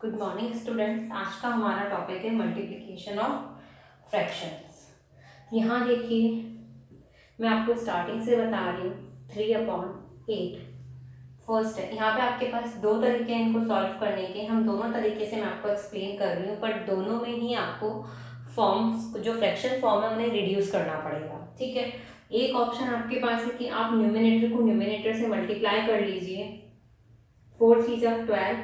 Good morning students. आज का हमारा टॉपिक है मल्टीप्लिकेशन ऑफ फ्रैक्शंस। यहाँ देखिए, मैं आपको स्टार्टिंग से बता रही हूँ। 3/8 फर्स्ट है। यहाँ पे आपके पास दो तरीके हैं इनको सॉल्व करने के। हम दोनों तरीके से मैं आपको एक्सप्लेन कर रही हूँ, बट दोनों में ही आपको फॉर्म्स जो फ्रैक्शन फॉर्म है उन्हें रिड्यूस करना पड़ेगा। ठीक है, एक ऑप्शन आपके पास है कि आप न्यूमिनेटर को न्यूमिनेटर से मल्टीप्लाई कर लीजिए। 4 3 12,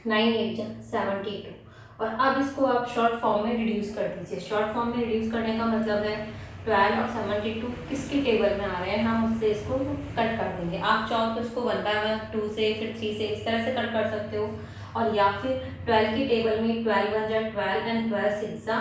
9 8 72। और अब इसको आप शॉर्ट फॉर्म में रिड्यूस कर दीजिए। शॉर्ट फॉर्म में रिड्यूस करने का मतलब है 12 और 72 किसके टेबल में आ रहे हैं, हम उससे इसको कट कर देंगे। आप चाहो तो इसको 1 बाय 1, 2 से, फिर 3 से, इस तरह से कट कर सकते हो। और या फिर 12 के टेबल में 12 1 जा 12 एंड 12 6 जा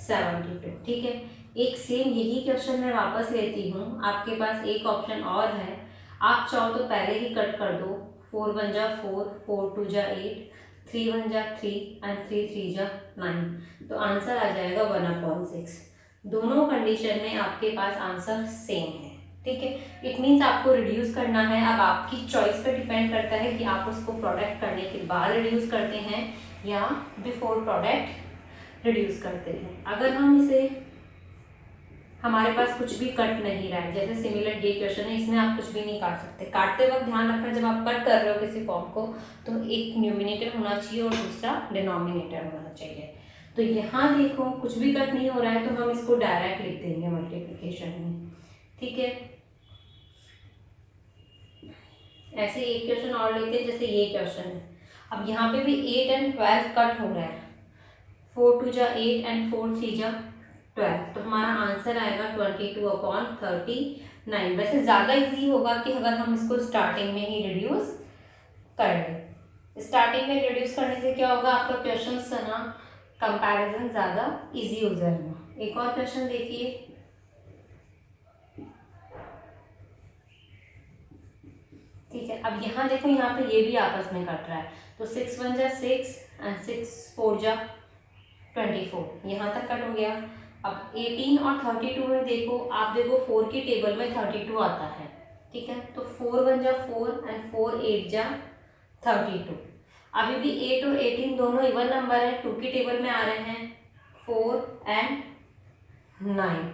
72। ठीक है, एक सेम यही क्वेश्चन मैं वापस लेती हूँ। आपके पास एक ऑप्शन और है, आप चाहो तो पहले ही कट कर दो। 4 1 जा 4, 4 2 जा 8, 3 1 जा 3 एंड 3 3 जा 9। तो आंसर आ जाएगा 1/6। दोनों कंडीशन में आपके पास आंसर सेम है। ठीक है, इट मीन्स आपको रिड्यूस करना है। अब आपकी चॉइस पे डिपेंड करता है कि आप उसको प्रोडक्ट करने के बाद रिड्यूस करते हैं या बिफोर प्रोडक्ट रिड्यूस करते हैं। अगर हम इसे, हमारे पास कुछ भी कट नहीं रहा है, जैसे सिमिलर ये क्वेश्चन है, इसमें आप कुछ भी नहीं काट सकते। काटते वक्त ध्यान रखना, जब आप कट कर रहे हो किसी फॉर्म को, तो एक न्यूमिनेटर होना चाहिए और दूसरा डिनोमिनेटर होना चाहिए। तो यहाँ देखो कुछ भी कट नहीं हो रहा है, तो हम इसको डायरेक्ट लिख देंगे मल्टीप्लिकेशन में। ठीक है, ऐसे एक क्वेश्चन और लेते हैं, जैसे ये क्वेश्चन है। अब यहाँ पे भी 8 एंड 12 कट हो रहा है। 4 2 जा 8 एंड 4 3 जा 12। तो हमारा आंसर आएगा 22/39। वैसे ज़्यादा इजी होगा कि अगर हम इसको स्टार्टिंग में ही रिड्यूस कर लें। स्टार्टिंग में रिड्यूस करने से क्या होगा, आपका क्वेश्चन है ना, कंपैरिजन ज़्यादा इजी हो जाएगा। एक और क्वेश्चन देखिए। ठीक है, अब यहाँ देखो, यहाँ पे ये भी आपस में कट रहा है। तो 6 1 जा 6 एंड 6 4 जा 24, यहाँ तक कट हो गया। अब 18 और 32 में देखो, आप देखो 4 की टेबल में 32 आता है। ठीक है, तो 4 1 जा 4 एंड 4 8 जा 32। अभी भी 8 और 18 दोनों इवन नंबर है, 2 की टेबल में आ रहे हैं 4 एंड 9।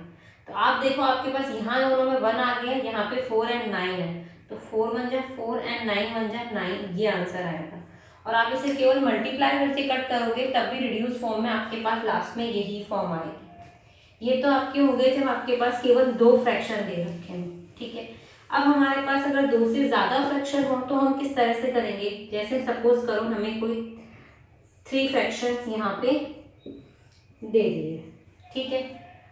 तो आप देखो आपके पास यहाँ दोनों में 1 आ गया, यहाँ पे 4 एंड 9 है। तो 4 1 जा 4 एंड 9 1 जा 9, ये आंसर आएगा। और आप इसे केवल मल्टीप्लाई करके कट करोगे तब भी रिड्यूस फॉर्म में आपके पास लास्ट में यही फॉर्म आएगी। ये तो आपके हो गए जब आपके पास केवल दो फ्रैक्शन दे रखे हैं। ठीक है, अब हमारे पास अगर दो से ज़्यादा फ्रैक्शन हो तो हम किस तरह से करेंगे। जैसे सपोज करो हमें कोई 3 फ्रैक्शन यहाँ पे दे दिए। ठीक है,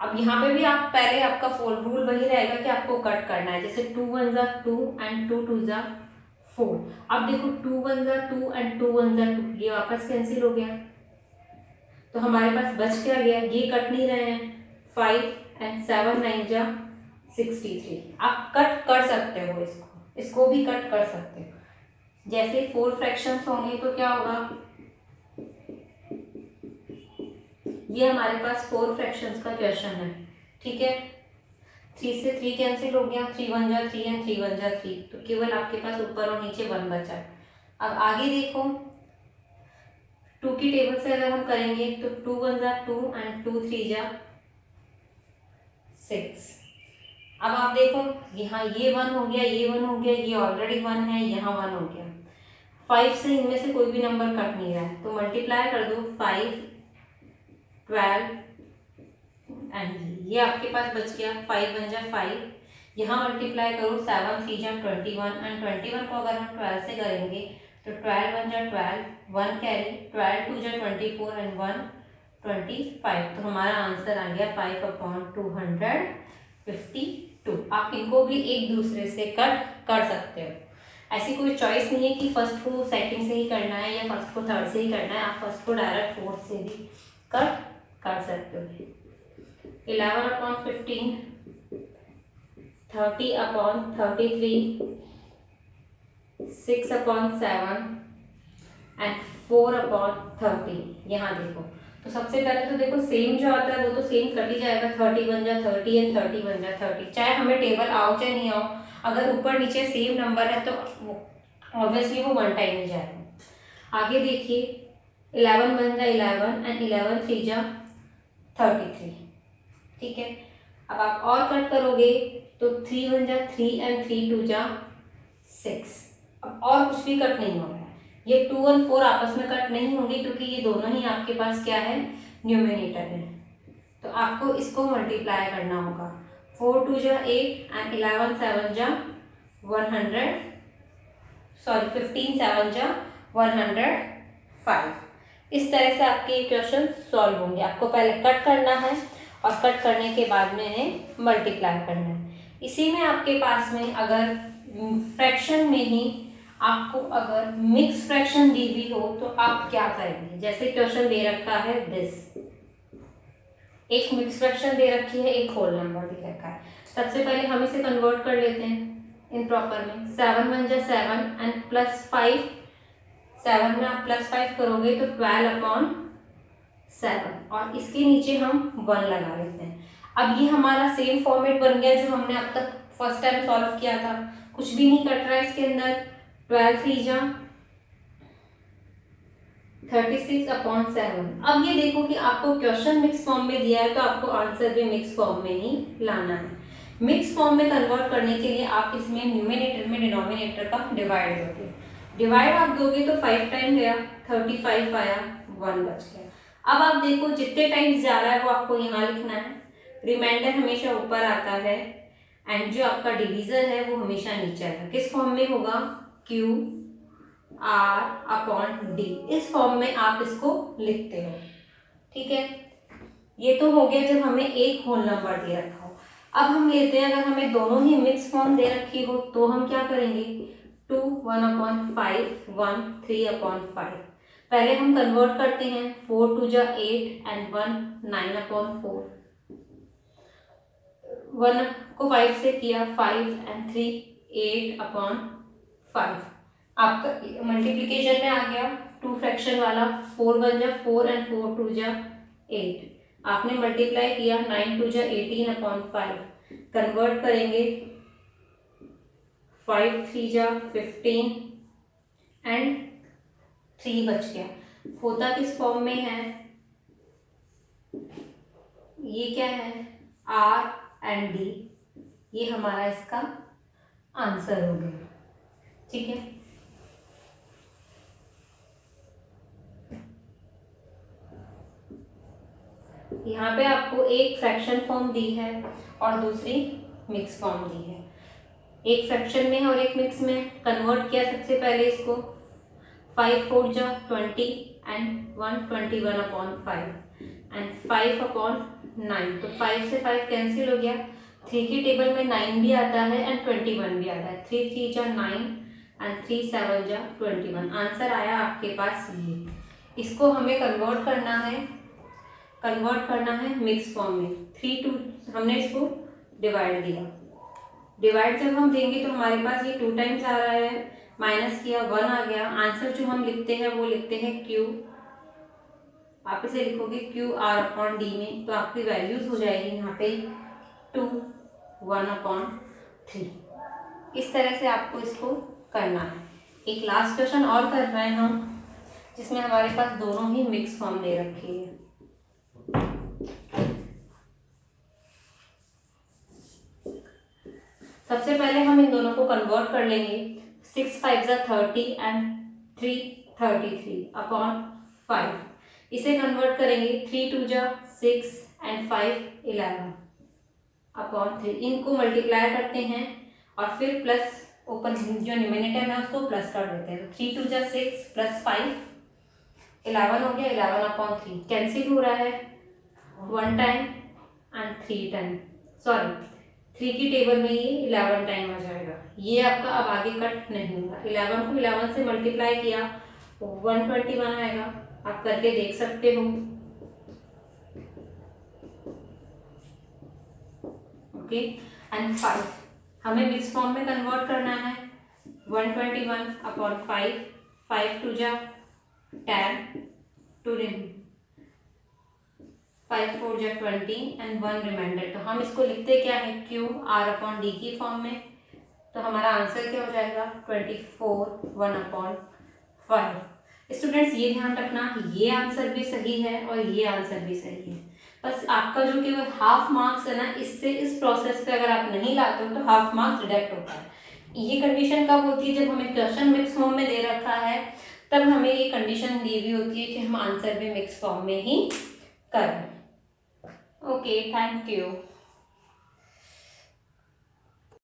अब यहाँ पे भी आप पहले आपका फॉल रूल वही रहेगा कि आपको कट करना है। जैसे 2 1 जा 2 एंड 2 2 जा 4। अब देखो 2 1 जा 2 एंड 2 1 जा 2, ये वापस कैंसिल हो गया। तो हमारे पास बच क्या गया, ये कट नहीं रहे हैं। 5 एंड 7 9 जा 63। आप कट कर सकते हो, इसको भी कट कर सकते हो। जैसे 4 फ्रैक्शंस होंगे तो क्या होगा, ये हमारे पास 4 फ्रैक्शंस का क्वेश्चन है। ठीक है, 3 से 3 कैंसिल हो गया, 3 1 जा 3 एंड 3 1 जा 3। तो केवल आपके पास ऊपर और नीचे 1 बचा। अब आगे देखो, 2 की टेबल से अगर हम करेंगे तो 2 1 जा 2 एंड 2 3 जा 6। अब आप देखो, यहाँ ये 1 हो गया, ये 1 हो गया, ये ऑलरेडी 1 है, यहाँ 1 हो गया। 5 से इनमें से कोई भी नंबर कट नहीं रहा है, तो मल्टीप्लाई कर दो 5 12 एंड ये आपके पास बच गया 5 1 जा 5। यहाँ मल्टीप्लाई करो 7 3 जा 21 एंड 21 को अगर हम 12 से करेंगे तो 12 1 जा 12, 1 कैरी, 12 2 जा 24 एंड 1 25। तो हमारा आंसर आ गया 5/252। आप इनको भी एक दूसरे से कट कर सकते हो। ऐसी कोई चॉइस नहीं है कि फर्स्ट को सेकंड से ही करना है या फर्स्ट को थर्ड से ही करना है। आप फर्स्ट को डायरेक्ट फोर्थ से भी कट कर सकते हो। 11/15, 30/33, 6/7 एंड 4/30। यहाँ देखो, तो सबसे पहले तो देखो सेम जो आता है वो तो सेम कट ही जाएगा। 30 1 जा 30 एंड 30 1 जा 30, चाहे हमें टेबल आओ चाहे नहीं आओ, अगर ऊपर नीचे सेम नंबर है तो ऑब्वियसली वो 1 टाइम ही जाएगा। आगे देखिए 11 1 जा 11 एंड 11 3 जा 33, ठीक है। अब आप और कट करोगे तो 3 1 जा 3 एंड 3 2 जा 6। अब और कुछ भी कट नहीं हो रहा है, ये 2 और 4 आपस में कट नहीं होंगे क्योंकि ये दोनों ही आपके पास क्या है, न्यूमिनेटर है। तो आपको इसको मल्टीप्लाई करना होगा। 4 2 जा 8 एंड 11 7 जा 100, सॉरी 15 7 जा 105। इस तरह से आपके ये क्वेश्चन सॉल्व होंगे। आपको पहले कट करना है और कट करने के बाद में इन्हें मल्टीप्लाई करना है। इसी में आपके पास में अगर फ्रैक्शन में ही आपको अगर मिक्स फ्रैक्शन दी हुई हो तो आप क्या करेंगे। जैसे क्वेश्चन दे रखा है दिस, एक मिक्स फ्रैक्शन दे रखी है, एक होल नंबर दे रखा है। सबसे पहले हम इसे कन्वर्ट कर लेते हैं इन प्रॉपर में। 7 1 जा 7 एंड +5, 7 में आप +5 करोगे तो 12/7 और इसके नीचे हम 1 लगा लेते हैं। अब ये हमारा सेम फॉर्मेट बन गया जो हमने अब तक फर्स्ट टाइम सॉल्व किया था, कुछ भी नहीं कट रहा है इसके अंदर। 12 3 जा 36/7। अब ये देखो कि आपको क्वेश्चन मिक्स फॉर्म में दिया है तो आपको आंसर भी मिक्स फॉर्म में ही लाना है। मिक्स फॉर्म में कन्वर्ट करने के लिए आप इसमें न्यूमिनेटर में डिनोमिनेटर का डिवाइड दोगे। डिवाइड आप दोगे तो 5 टाइम गया, 35 आया, 1 बच गया। अब आप देखो जितने टाइम्स जा रहा है वो आपको यहाँ लिखना है। रिमाइंडर हमेशा ऊपर आता है एंड जो आपका डिवीजर है वो हमेशा नीचे आएगा। किस फॉर्म में होगा, Q/D, इस फॉर्म में आप इसको लिखते हो, ठीक है। ये तो हो गया जब हमें एक होल नंबर दे रखा हो। अब हम लेते हैं अगर हमें दोनों ही मिक्स फॉर्म दे रखी हो तो हम क्या करेंगे, 2 1/5 1 3/5। पहले हम कन्वर्ट करते हैं, 4 2 जा 8 एंड 1 9/4। 1 को 5 से किया, 5 एंड 3 8/5। आपका मल्टीप्लिकेशन में आ गया 2 फ्रैक्शन वाला, 4 1 जा 4 एंड 4 2 जा 8। आपने मल्टीप्लाई किया, 9 2 जा 18/5। कन्वर्ट करेंगे, 5 3 जा 15 एंड 3 बच गया। होता किस फॉर्म में है, ये क्या है, R एंड D, ये हमारा इसका आंसर हो गया, ठीक है। यहाँ पे आपको एक फ्रैक्शन फॉर्म दी है और दूसरी मिक्स फॉर्म दी है। एक फ्रैक्शन में और एक मिक्स में। कन्वर्ट किया सबसे पहले इसको, 5 4 जा 20 एंड 1 21/5 एंड 5/9। तो 5 से 5 कैंसिल हो गया। 3 की टेबल में 9 भी आता है एंड 21 भी आता है। 3 3 जा 9 एंड 3 7 जा 21। आंसर आया आपके पास ये। इसको हमें कन्वर्ट करना है मिक्स फॉर्म में। 3 2 हमने इसको डिवाइड दिया। डिवाइड जब हम देंगे तो हमारे पास ये 2 टाइम्स आ रहा है, माइनस किया 1 आ गया। आंसर जो हम लिखते हैं वो लिखते हैं Q। आप इसे लिखोगे QR/D में, तो आपकी वैल्यूज हो जाएगी यहाँ पे 2 1/3। इस तरह से आपको इसको करना है। एक लास्ट क्वेश्चन और कर रहे हैं हम, जिसमें हमारे पास दोनों ही मिक्स फॉर्म दे रखी है। सबसे पहले हम इन दोनों को कन्वर्ट कर लेंगे। 6 5 जा 30 एंड 3 33/5। इसे कन्वर्ट करेंगे, 3 2 जा 6 एंड 5 11/3। इनको मल्टीप्लाई करते हैं और फिर प्लस ऊपर जो न्यूमिनेटर है उसको प्लस कर देते हैं। तो 3 2 जा 6 प्लस 5 11 हो गया, 11/3। कैंसिल हो रहा है 1 टाइम एंड 3 टाइम, सॉरी 3 की टेबल में ये 11 टाइम आ जाएगा। ये आपका अब आगे कट नहीं होगा। 11 को 11 से मल्टीप्लाई किया तो 121 आएगा। आप करके देख सकते हो। ओके एंड 5 हमें मिक्स फॉर्म में कन्वर्ट करना है। 121/5, 5 2 जा 10, 2 5 4 जा 20 एंड 1 रिमाइंडर। तो हम इसको लिखते क्या है, QR/D की फॉर्म में। तो हमारा आंसर क्या हो जाएगा, 24 1/5। स्टूडेंट्स ये ध्यान रखना, ये आंसर भी सही है और ये आंसर भी सही है, बस आपका जो केवल हाफ मार्क्स है ना, इससे इस प्रोसेस पे अगर आप नहीं लाते हो तो हाफ मार्क्स डिडक्ट होता है। ये कंडीशन कब होती है, जब हमें क्वेश्चन मिक्स फॉर्म में दे रखा है, तब हमें ये कंडीशन दी हुई होती है कि हम आंसर भी मिक्स फॉर्म में ही करें। Okay, thank you.